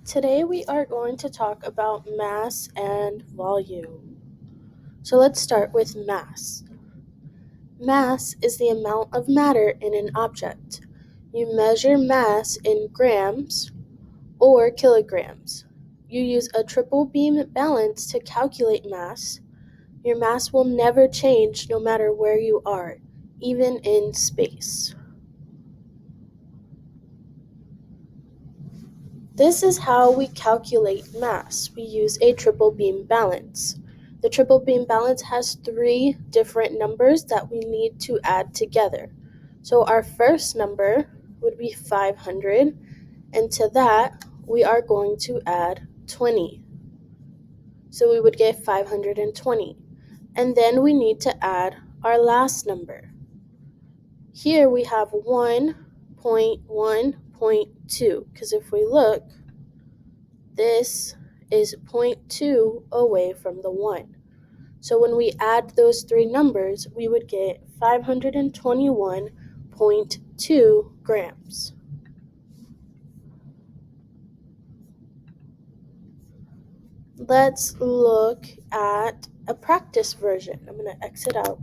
Today we are going to talk about mass and volume. So let's start with mass. Mass is the amount of matter in an object. You measure mass in grams or kilograms. You use a triple beam balance to calculate mass. Your mass will never change no matter where you are, even in space. This is how we calculate mass. We use a triple beam balance. The triple beam balance has three different numbers that we need to add together. So our first number would be 500, and to that we are going to add 20. So we would get 520. And then we need to add our last number. Here we have 1.1.2, because if we look, this is 0.2 away from the 1. So when we add those three numbers, we would get 521.2 grams. Let's look at a practice version. I'm going to exit out.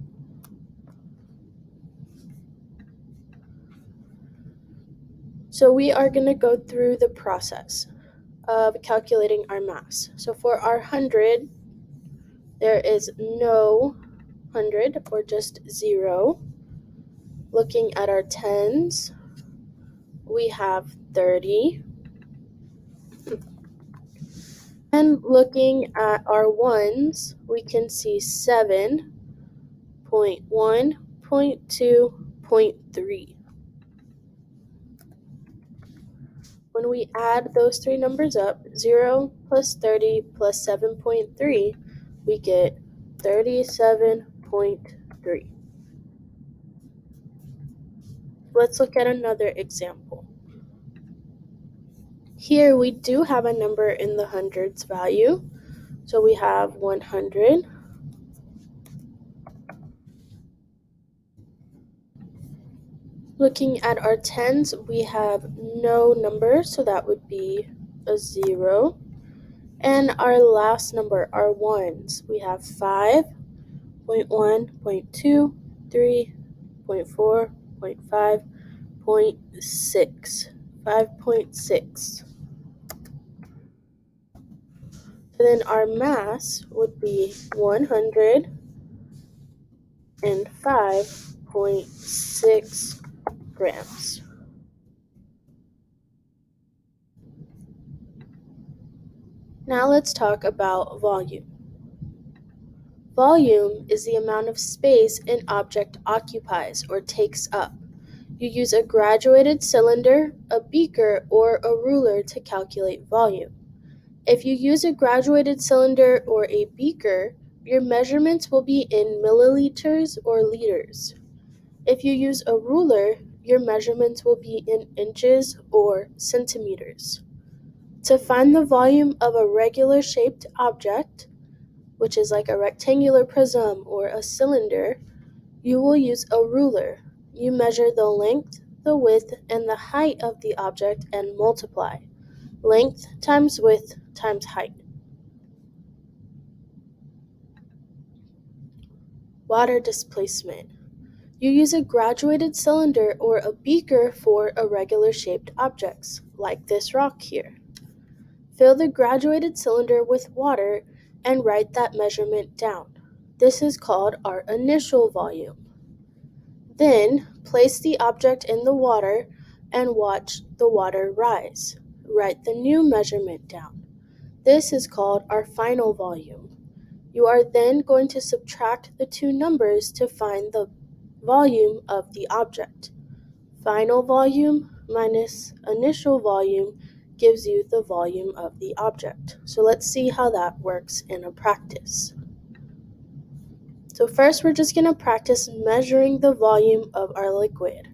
So we are going to go through the process of calculating our mass. So for our 100, there is no 100 or just 0. Looking at our tens, we have 30. And looking at our ones, we can see 7, 0.1, 0.2, 0.3. When we add those three numbers up, 0 plus 30 plus 7.3, we get 37.3. Let's look at another example. Here we do have a number in the hundreds value. So we have 100. Looking at our tens, we have no number, so that would be a 0. And our last number, our ones, we have 5, 0.1, 0.2, 3, 0.4, 0.5, 0.6, 5.6. Then our mass would be 105.6 grams. Now let's talk about volume. Volume is the amount of space an object occupies or takes up. You use a graduated cylinder, a beaker, or a ruler to calculate volume. If you use a graduated cylinder or a beaker, your measurements will be in milliliters or liters. If you use a ruler, your measurements will be in inches or centimeters. To find the volume of a regular shaped object, which is like a rectangular prism or a cylinder, you will use a ruler. You measure the length, the width, and the height of the object and multiply. Length times width times height. Water displacement. You use a graduated cylinder or a beaker for irregular shaped objects, like this rock here. Fill the graduated cylinder with water and write that measurement down. This is called our initial volume. Then, place the object in the water and watch the water rise. Write the new measurement down. This is called our final volume. You are then going to subtract the two numbers to find the volume of the object. Final volume minus initial volume gives you the volume of the object. So let's see how that works in a practice. So first we're just going to practice measuring the volume of our liquid.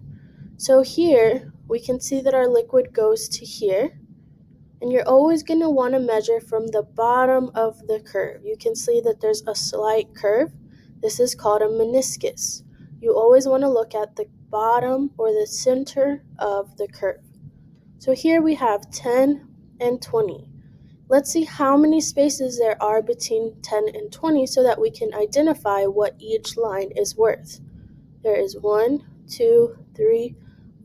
So here we can see that our liquid goes to here, and you're always going to want to measure from the bottom of the curve. You can see that there's a slight curve. This is called a meniscus. You always want to look at the bottom or the center of the curve. So here we have 10 and 20. Let's see how many spaces there are between 10 and 20 so that we can identify what each line is worth. There is 1, 2, 3,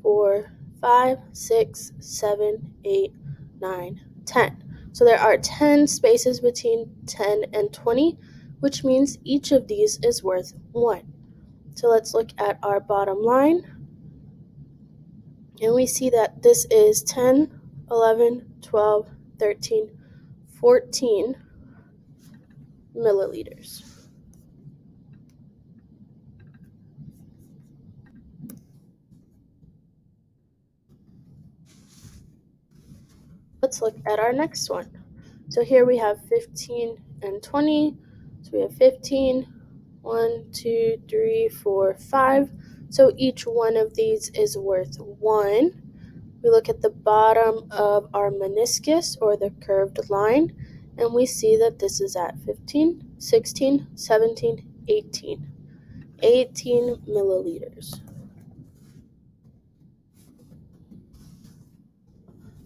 4, 5, 6, 7, 8, 9, 10. So there are 10 spaces between 10 and 20, which means each of these is worth 1. So let's look at our bottom line. And we see that this is 10, 11, 12, 13, 14 milliliters. Let's look at our next one. So here we have 15 and 20. So we have 15, 1, 2, 3, 4, 5. So each one of these is worth 1. We look at the bottom of our meniscus or the curved line, and we see that this is at 15, 16, 17, 18. 18 milliliters.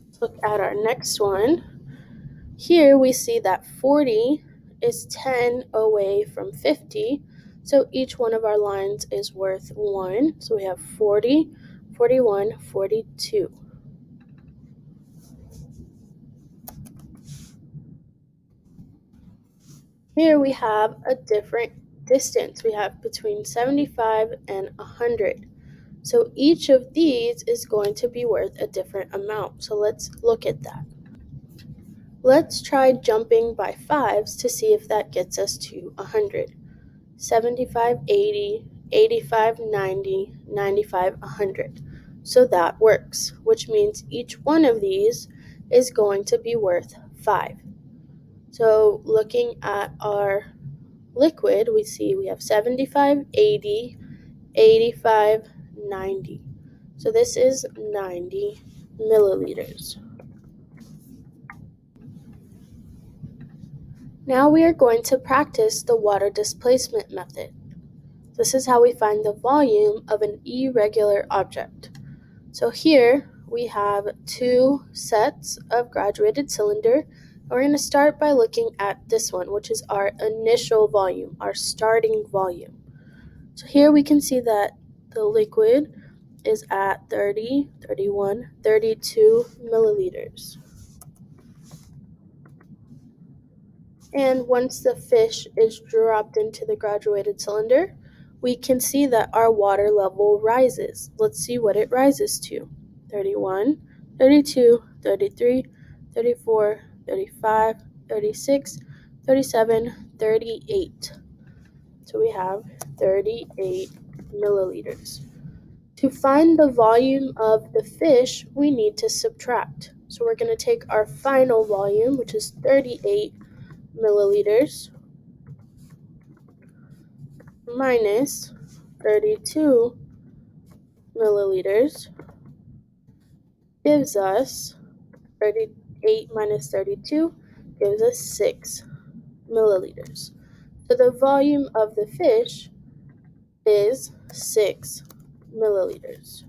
Let's look at our next one. Here we see that 40 is 10 away from 50, so each one of our lines is worth 1. So we have 40, 41, 42. Here we have a different distance. We have between 75 and 100. So each of these is going to be worth a different amount. So let's look at that. Let's try jumping by 5s to see if that gets us to 100. 75, 80, 85, 90, 95, 100. So that works, which means each one of these is going to be worth 5. So looking at our liquid, we see we have 75, 80, 85, 90. So this is 90 milliliters. Now we are going to practice the water displacement method. This is how we find the volume of an irregular object. So here we have 2 sets of graduated cylinder. We're going to start by looking at this one, which is our initial volume, our starting volume. So here we can see that the liquid is at 30, 31, 32 milliliters. And once the fish is dropped into the graduated cylinder, we can see that our water level rises. Let's see what it rises to. 31, 32, 33, 34, 35, 36, 37, 38. So we have 38 milliliters. To find the volume of the fish, we need to subtract. So we're going to take our final volume, which is 38 milliliters, minus 32 milliliters, gives us 38 minus 32 gives us 6 milliliters. So the volume of the fish is 6 milliliters.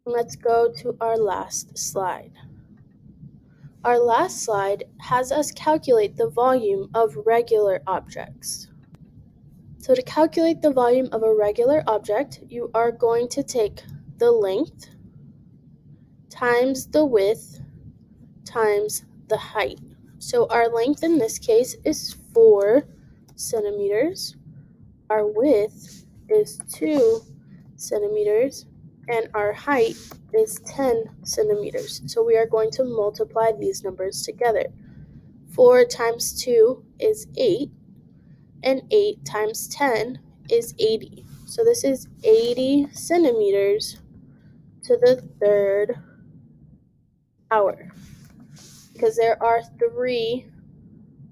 Let's go to our last slide. Our last slide has us calculate the volume of regular objects. So to calculate the volume of a regular object, you are going to take the length times the width times the height. So our length in this case is 4 centimeters. Our width is 2 centimeters. And our height is 10 centimeters. So we are going to multiply these numbers together. 4 times 2 is 8, and 8 times 10 is 80. So this is 80 centimeters to the third power, because there are 3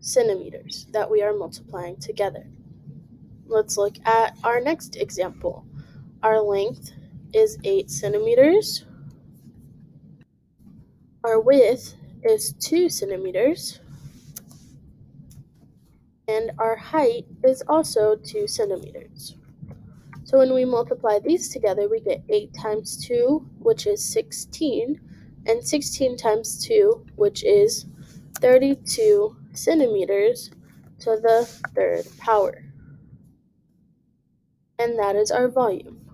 centimeters that we are multiplying together. Let's look at our next example. Our length is 8 centimeters. Our width is 2 centimeters. And our height is also 2 centimeters. So when we multiply these together, we get 8 times 2, which is 16. and 16 times 2, which is 32 centimeters to the third power. And that is our volume.